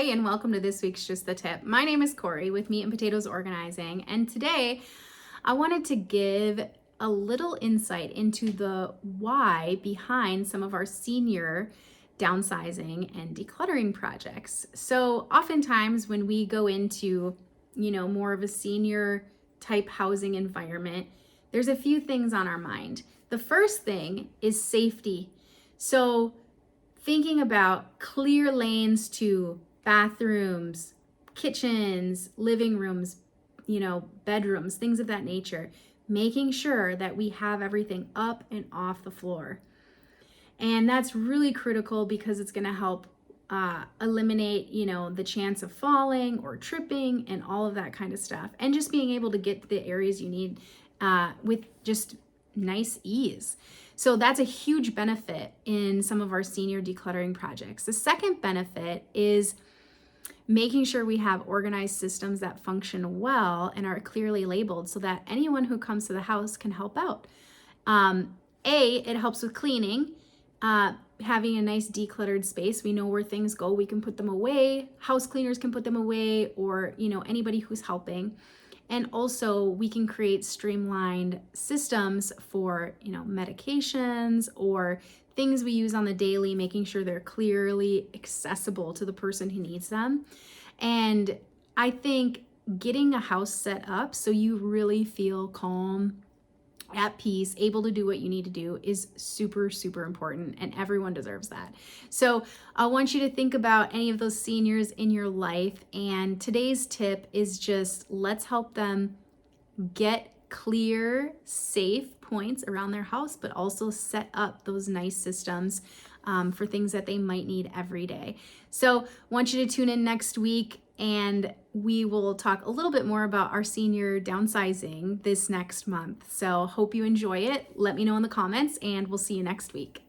Hey, and welcome to this week's Just the Tip. My name is Corey with Meat and Potatoes Organizing, and today I wanted to give a little insight into the why behind some of our senior downsizing and decluttering projects. So oftentimes when we go into, more of a senior type housing environment, there's a few things on our mind. The first thing is safety. So thinking about clear lanes to bathrooms, kitchens, living rooms, bedrooms, things of that nature, making sure that we have everything up and off the floor. And that's really critical because it's going to help eliminate, the chance of falling or tripping and all of that kind of stuff. And just being able to get to the areas you need with just nice ease. So that's a huge benefit in some of our senior decluttering projects. The second benefit is making sure we have organized systems that function well and are clearly labeled so that anyone who comes to the house can help out. It helps with cleaning. Having a nice decluttered space, we know where things go, we can put them away, house cleaners can put them away, or anybody who's helping. And also we can create streamlined systems for medications or things we use on the daily, making sure they're clearly accessible to the person who needs them. And I think getting a house set up so you really feel calm, at peace, able to do what you need to do is super, super important, and everyone deserves that. So I want you to think about any of those seniors in your life, and today's tip is just let's help them get clear, safe points around their house, but also set up those nice systems for things that they might need every day. So I want you to tune in next week, and we will talk a little bit more about our senior downsizing this next month. So hope you enjoy it. Let me know in the comments, and we'll see you next week.